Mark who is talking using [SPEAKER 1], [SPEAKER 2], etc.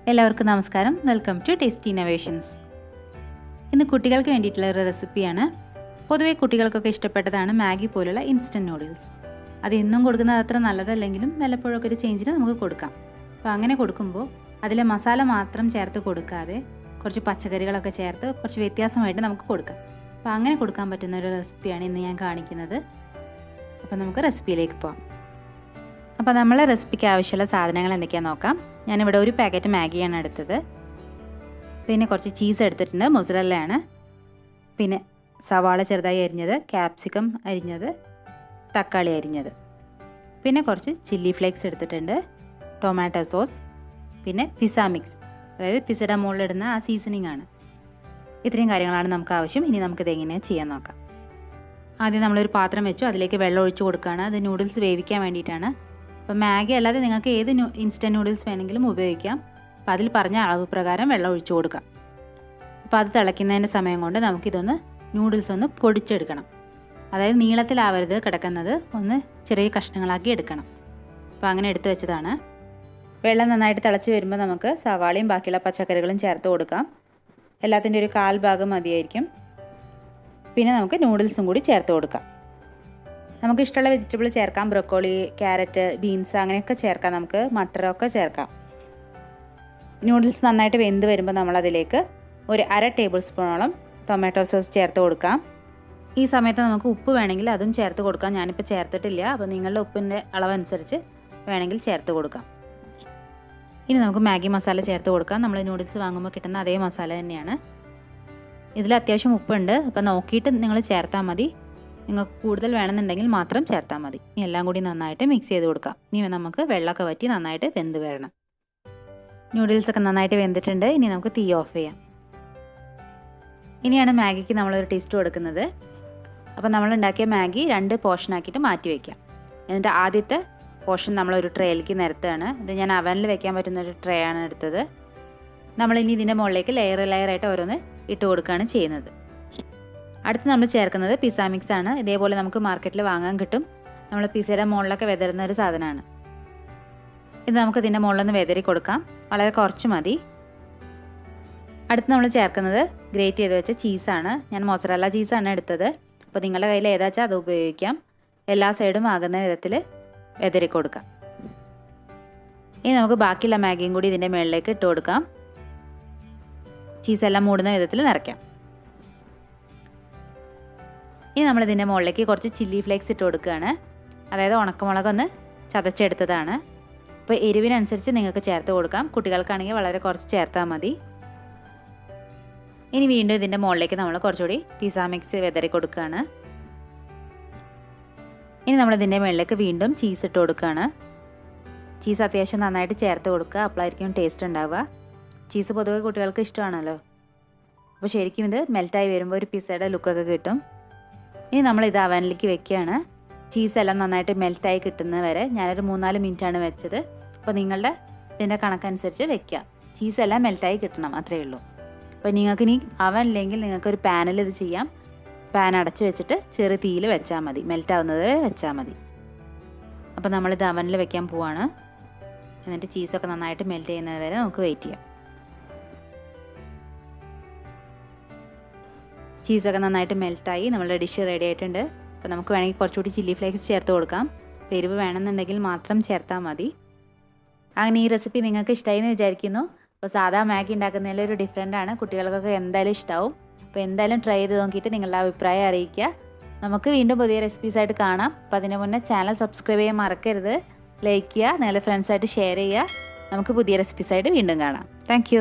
[SPEAKER 1] എല്ലാവർക്കും നമസ്കാരം. Welcome to Tasty Innovations. ഇന്ന് കുട്ടികൾക്ക് വേണ്ടിയിട്ടുള്ള ഒരു റെസിപ്പിയാണ്. പൊതുവേ കുട്ടികൾക്കൊക്കെ ഇഷ്ടപ്പെട്ടതാണ് മാഗി പോലുള്ള ഇൻസ്റ്റൻറ്റ് നൂഡിൽസ്. അത് എന്നും കൊടുക്കുന്നത് അത്ര നല്ലതല്ലെങ്കിലും വല്ലപ്പോഴൊക്കെ ഒരു ചേഞ്ചിന് നമുക്ക് കൊടുക്കാം. അപ്പോൾ അങ്ങനെ കൊടുക്കുമ്പോൾ അതിലെ മസാല മാത്രം ചേർത്ത് കൊടുക്കാതെ കുറച്ച് പച്ചക്കറികളൊക്കെ ചേർത്ത് കുറച്ച് വ്യത്യാസമായിട്ട് നമുക്ക് കൊടുക്കാം. അപ്പോൾ അങ്ങനെ കൊടുക്കാൻ പറ്റുന്ന ഒരു റെസിപ്പിയാണ് ഇന്ന് ഞാൻ കാണിക്കുന്നത്. അപ്പോൾ നമുക്ക് റെസിപ്പിയിലേക്ക് പോകാം. അപ്പോൾ നമ്മളെ റെസിപ്പിക്ക് ആവശ്യമുള്ള സാധനങ്ങൾ എന്തൊക്കെയാണെന്ന് നോക്കാം. ഞാനിവിടെ ഒരു പാക്കറ്റ് മാഗിയാണ് എടുത്തത്. പിന്നെ കുറച്ച് ചീസ് എടുത്തിട്ടുണ്ട്, മൊസറല്ലയാണ്. പിന്നെ സവാള ചെറുതായി അരിഞ്ഞത്, ക്യാപ്സിക്കം അരിഞ്ഞത്, തക്കാളി അരിഞ്ഞത്, പിന്നെ കുറച്ച് ചില്ലി ഫ്ലേക്സ് എടുത്തിട്ടുണ്ട്, ടൊമാറ്റോ സോസ്, പിന്നെ പിസ്സ മിക്സ്, അതായത് പിസ്സയുടെ മുകളിലിടുന്ന ആ സീസണിങ് ആണ്. ഇത്രയും കാര്യങ്ങളാണ് നമുക്ക് ആവശ്യം. ഇനി നമുക്കിത് എങ്ങനെയാണ് ചെയ്യാൻ നോക്കാം. ആദ്യം നമ്മളൊരു പാത്രം വെച്ചു, അതിലേക്ക് വെള്ളം ഒഴിച്ച് കൊടുക്കുകയാണ്. അത് നൂഡിൽസ് വേവിക്കാൻ വേണ്ടിയിട്ടാണ്. അപ്പോൾ മാഗി അല്ലാതെ നിങ്ങൾക്ക് ഏത് ഇൻസ്റ്റൻറ്റ് നൂഡിൽസ് വേണമെങ്കിലും ഉപയോഗിക്കാം. അപ്പോൾ അതിൽ പറഞ്ഞ അളവ് പ്രകാരം വെള്ളം ഒഴിച്ച് കൊടുക്കാം. അപ്പോൾ അത് തിളയ്ക്കുന്നതിൻ്റെ സമയം കൊണ്ട് നമുക്കിതൊന്ന് നൂഡിൽസ് ഒന്ന് പൊടിച്ചെടുക്കണം. അതായത് നീളത്തിലാവരുത് കിടക്കുന്നത്, ഒന്ന് ചെറിയ കഷ്ണങ്ങളാക്കി എടുക്കണം. അപ്പോൾ അങ്ങനെ എടുത്തു വെച്ചതാണ്. വെള്ളം നന്നായിട്ട് തിളച്ച് വരുമ്പോൾ നമുക്ക് സവാളയും ബാക്കിയുള്ള പച്ചക്കറികളും ചേർത്ത് കൊടുക്കാം. എല്ലാത്തിൻ്റെ ഒരു 1/4 ഭാഗം മതിയായിരിക്കും. പിന്നെ നമുക്ക് നൂഡിൽസും കൂടി ചേർത്ത് കൊടുക്കാം. നമുക്ക് ഇഷ്ടമുള്ള വെജിറ്റബിൾ ചേർക്കാം. ബ്രൊക്കോളി, ക്യാരറ്റ്, ബീൻസ് അങ്ങനെയൊക്കെ ചേർക്കാം. നമുക്ക് മട്ടറൊക്കെ ചേർക്കാം. നൂഡിൽസ് നന്നായിട്ട് വെന്ത് വരുമ്പോൾ നമ്മളതിലേക്ക് ഒരു 1/2 ടേബിൾ സ്പൂണോളം ടൊമാറ്റോ സോസ് ചേർത്ത് കൊടുക്കാം. ഈ സമയത്ത് നമുക്ക് ഉപ്പ് വേണമെങ്കിൽ അതും ചേർത്ത് കൊടുക്കാം. ഞാനിപ്പോൾ ചേർത്തിട്ടില്ല. അപ്പോൾ നിങ്ങളുടെ ഉപ്പിൻ്റെ അളവനുസരിച്ച് വേണമെങ്കിൽ ചേർത്ത് കൊടുക്കാം. ഇനി നമുക്ക് മാഗി മസാല ചേർത്ത് കൊടുക്കാം. നമ്മൾ നൂഡിൽസ് വാങ്ങുമ്പോൾ കിട്ടുന്ന അതേ മസാല തന്നെയാണ്. ഇതിൽ അത്യാവശ്യം ഉപ്പുണ്ട്. അപ്പോൾ നോക്കിയിട്ട് നിങ്ങൾ ചേർത്താൽ മതി. നിങ്ങൾക്ക് കൂടുതൽ വേണമെന്നുണ്ടെങ്കിൽ മാത്രം ചേർത്താൽ മതി. ഇനി എല്ലാം കൂടി നന്നായിട്ട് മിക്സ് ചെയ്ത് കൊടുക്കാം. ഇനി നമുക്ക് വെള്ളമൊക്കെ വറ്റി നന്നായിട്ട് വെന്ത് വരണം. നൂഡിൽസൊക്കെ നന്നായിട്ട് വെന്തിട്ടുണ്ട്. ഇനി നമുക്ക് തീ ഓഫ് ചെയ്യാം. ഇനിയാണ് മാഗിക്ക് നമ്മളൊരു ടേസ്റ്റ് കൊടുക്കുന്നത്. അപ്പോൾ നമ്മൾ ഉണ്ടാക്കിയ മാഗി 2 പോർഷനാക്കിയിട്ട് മാറ്റി വയ്ക്കാം. എന്നിട്ട് ആദ്യത്തെ പോർഷൻ നമ്മളൊരു ട്രേയിലേക്ക് നിരത്തുകയാണ്. ഇത് ഞാൻ അവനിൽ വെക്കാൻ പറ്റുന്നൊരു ട്രേ ആണ് എടുത്തത്. നമ്മളിനി ഇതിൻ്റെ മുകളിലേക്ക് ലെയറായിട്ട് ഓരോന്ന് ഇട്ട് കൊടുക്കുകയാണ് ചെയ്യുന്നത്. അടുത്ത് നമ്മൾ ചേർക്കുന്നത് പിസ്സ മിക്സ് ആണ്. ഇതേപോലെ നമുക്ക് മാർക്കറ്റിൽ വാങ്ങാൻ കിട്ടും. നമ്മൾ പിസ്സയുടെ മുകളിലൊക്കെ വെതറുന്ന ഒരു സാധനമാണ്. ഇത് നമുക്ക് ഇതിൻ്റെ മുകളിലൊന്ന് വെതറി കൊടുക്കാം. വളരെ കുറച്ച് മതി. അടുത്ത് നമ്മൾ ചേർക്കുന്നത് ഗ്രേറ്റ് ചെയ്ത് വെച്ച ചീസാണ്. ഞാൻ മൊസറല്ല ചീസാണ് എടുത്തത്. അപ്പോൾ നിങ്ങളുടെ കയ്യിൽ ഏതാച്ചാൽ അത് ഉപയോഗിക്കാം. എല്ലാ സൈഡും ആകുന്ന വിധത്തിൽ വെതറി കൊടുക്കാം. ഇനി നമുക്ക് ബാക്കിയുള്ള മാഗിയും കൂടി ഇതിൻ്റെ മുകളിലേക്ക് ഇട്ട് കൊടുക്കാം. ചീസെല്ലാം മൂടുന്ന വിധത്തിൽ നിറയ്ക്കാം. ഇനി നമ്മളിതിൻ്റെ മുകളിലേക്ക് കുറച്ച് ചില്ലി ഫ്ലേക്സ് ഇട്ട് കൊടുക്കുകയാണ്. അതായത് ഉണക്കമുളകൊന്ന് ചതച്ചെടുത്തതാണ്. അപ്പോൾ എരിവിനനുസരിച്ച് നിങ്ങൾക്ക് ചേർത്ത് കൊടുക്കാം. കുട്ടികൾക്കാണെങ്കിൽ വളരെ കുറച്ച് ചേർത്താൽ മതി. ഇനി വീണ്ടും ഇതിൻ്റെ മുകളിലേക്ക് നമ്മൾ കുറച്ചുകൂടി പിസ്സ മിക്സ് വെതറി കൊടുക്കുകയാണ്. ഇനി നമ്മളിതിൻ്റെ മുകളിലേക്ക് വീണ്ടും ചീസ് ഇട്ട് കൊടുക്കുകയാണ്. ചീസ് അത്യാവശ്യം നന്നായിട്ട് ചേർത്ത് കൊടുക്കുക. അപ്പോഴായിരിക്കും ടേസ്റ്റ് ഉണ്ടാവുക. ചീസ് പൊതുവെ കുട്ടികൾക്ക് ഇഷ്ടമാണല്ലോ. അപ്പോൾ ശരിക്കും ഇത് മെൽറ്റായി വരുമ്പോൾ ഒരു പിസ്സയുടെ ലുക്കൊക്കെ കിട്ടും. ഇനി നമ്മളിത് അവനിലേക്ക് വെക്കുകയാണ്. ചീസെല്ലാം നന്നായിട്ട് മെൽറ്റായി കിട്ടുന്നത് വരെ ഞാനൊരു 3-4 മിനിറ്റാണ് വെച്ചത്. അപ്പോൾ നിങ്ങളുടെ ഇതിൻ്റെ കണക്കനുസരിച്ച് വെക്കുക. ചീസെല്ലാം മെൽറ്റായി കിട്ടണം, അത്രയേ ഉള്ളൂ. അപ്പോൾ നിങ്ങൾക്കിനി അവനില്ലെങ്കിൽ നിങ്ങൾക്കൊരു പാനിൽ ഇത് ചെയ്യാം. പാൻ അടച്ച് വെച്ചിട്ട് ചെറിയ തീയിൽ വെച്ചാൽ മതി. മെൽറ്റാവുന്നത് വരെ വെച്ചാൽ മതി. അപ്പോൾ നമ്മളിത് അവനിൽ വെക്കാൻ പോവാണ്. എന്നിട്ട് ചീസൊക്കെ നന്നായിട്ട് മെൽറ്റ് ചെയ്യുന്നത് വരെ നമുക്ക് വെയിറ്റ് ചെയ്യാം. ചീസൊക്കെ നന്നായിട്ട് മെൽറ്റായി നമ്മളുടെ ഡിഷ് റെഡി ആയിട്ടുണ്ട്. അപ്പോൾ നമുക്ക് വേണമെങ്കിൽ കുറച്ചുകൂടി ചില്ലി ഫ്ലേക്സ് ചേർത്ത് കൊടുക്കാം. എരിവ് വേണമെന്നുണ്ടെങ്കിൽ മാത്രം ചേർത്താൽ മതി. അങ്ങനെ ഈ റെസിപ്പി നിങ്ങൾക്ക് ഇഷ്ടമായി എന്ന് വിചാരിക്കുന്നു. അപ്പോൾ സാധാ മാഗി ഉണ്ടാക്കുന്നതിൽ ഒരു ഡിഫറൻ്റ് ആണ്. കുട്ടികൾക്കൊക്കെ എന്തായാലും ഇഷ്ടമാവും. അപ്പോൾ എന്തായാലും ട്രൈ ചെയ്ത് നോക്കിയിട്ട് നിങ്ങളുടെ അഭിപ്രായം അറിയിക്കുക. നമുക്ക് വീണ്ടും പുതിയ റെസിപ്പീസായിട്ട് കാണാം. അപ്പോൾ അതിന് മുന്നേ ചാനൽ സബ്സ്ക്രൈബ് ചെയ്യാൻ മറക്കരുത്. ലൈക്ക് ചെയ്യുക, നിങ്ങളുടെ ഫ്രണ്ട്സായിട്ട് ഷെയർ ചെയ്യുക. നമുക്ക് പുതിയ റെസിപ്പീസായിട്ട് വീണ്ടും കാണാം. താങ്ക്